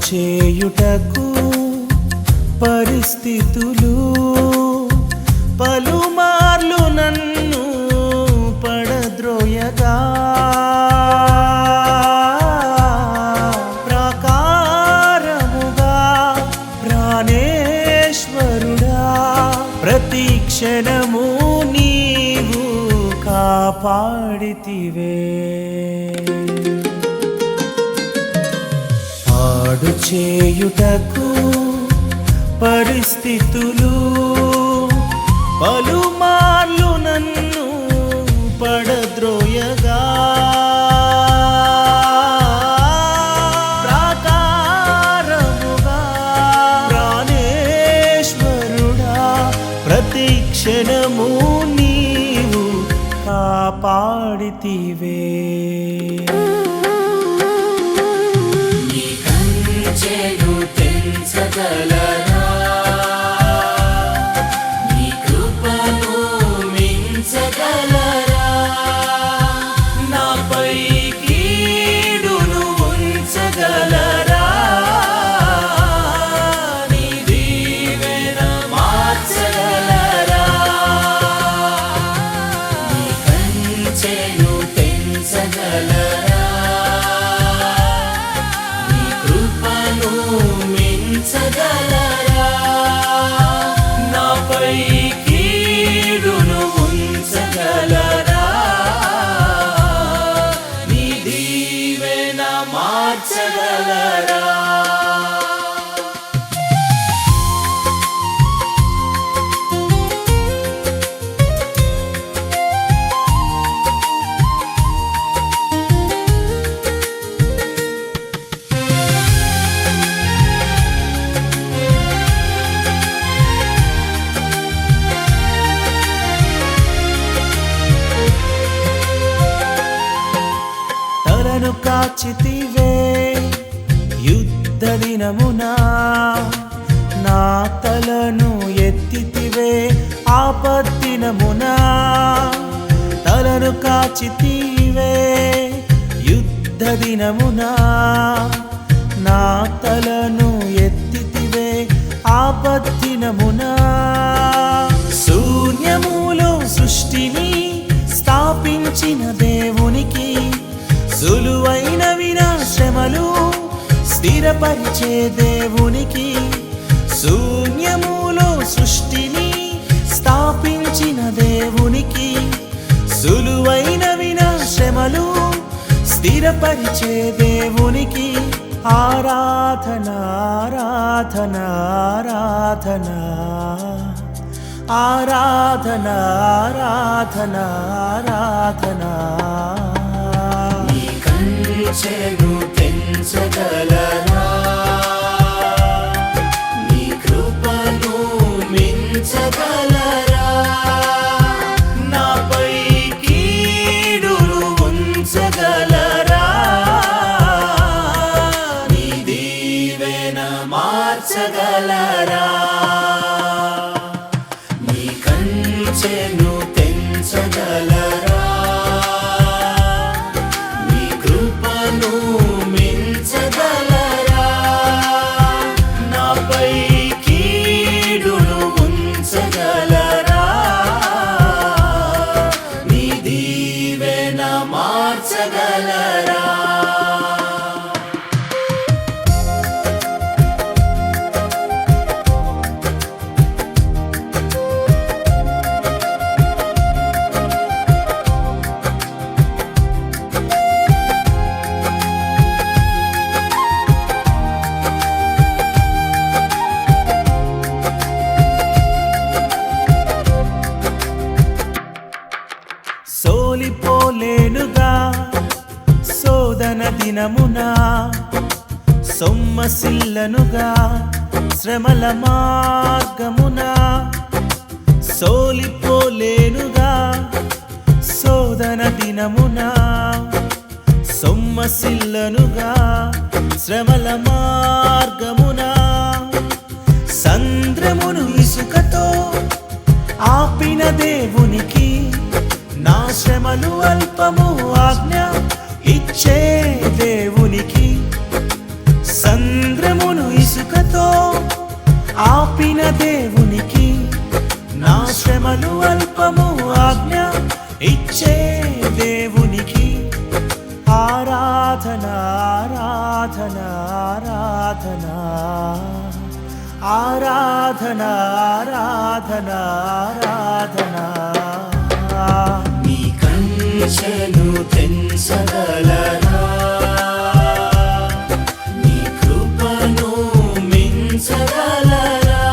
చేయుటకు పరిస్థితులు పలుమార్లు నన్ను పడద్రోయగా ప్రాకారముగా ప్రాణేశ్వరుడా ప్రతి క్షణము నీవు కాపాడితివే. పాడు చేయుటకు పరిస్థితులు పలుమార్లు నన్ను పడద్రోయగా ప్రాకారముగా ప్రాణేశ్వరుడా ప్రతి క్షణము నీవు కాపాడితివే. తెంచగలరా నీ కృపను మించగలరా నాపై కీడును ఉంచగలరా నీ దీవెన మార్చగలరా నీ కంచెను తెంచగలరా నీ కృపను మించగలరా నాపై కీడును ఉంచగలరా నీ దీవెన మార్చగలరా. తలను కాచితివే యుద్ధ దినమునా నా తలను ఎత్తితివే ఆపద్దినమునా తలను కాచితివే యుద్ధ దినమునా నా తలను ఎత్తితివే ఆపద్దినమునా శూన్యములో సృష్టిని స్థాపించిన దేవునికి సులువైన వినాశ్రమలు స్థిరపరిచే దేవునికి శూన్యములో సృష్టిని స్థాపించిన దేవునికి సులువైన వినాశ్రమలు స్థిరపరిచే దేవునికి ఆరాధన ఆరాధన ఆరాధన ఆరాధన ఆరాధన ఆరాధన. కంచెను తెంచగలరా నీ కృపను మించగలరా నాపై కీడును ఉంచగలరా నీ దీవెన మార్చగలరా నీ కంచెను తెంచగలరా మించగలరా నాపై కీడును ఉంచగలరా నీ దీవెన మార్చగలరా. సోలిపోలేనుగా శోధన దినమునా సొమ్మసిల్లనుగా శ్రమల మార్గమునా సోలిపోలేనుగా శోధన దినమునా సొమ్మసిల్లనుగా శ్రమల మార్గమునా సంద్రమును ఇసుకతో ఆపిన దేవునికి నా శ్రమలు అల్పము ఆజ్ఞ ఇచ్చే దేవునికి సంద్రమును ఇసుకతో ఆపిన దేవునికి నా శ్రమలు అల్పము ఆజ్ఞ ఇచ్చే దేవునికి ఆరాధన ఆరాధన ఆరాధన ఆరాధన ఆరాధన ఆరాధన నీ కంచెను తెంచగలరా నీ కృపను మించగలరా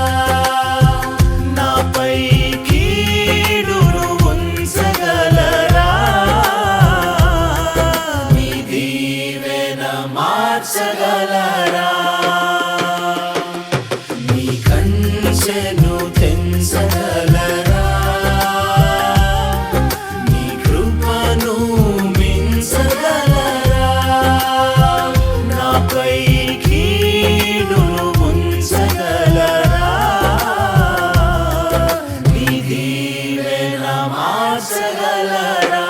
నాపై కీడును ఉంచగలరా నీ దీవెన మార్చగలరా నీ కంచెను తెంచగలరా నీ కృపను మించగలరా నాపై కీడును ఉంచగలరా నీ దీవెన మార్చగలరా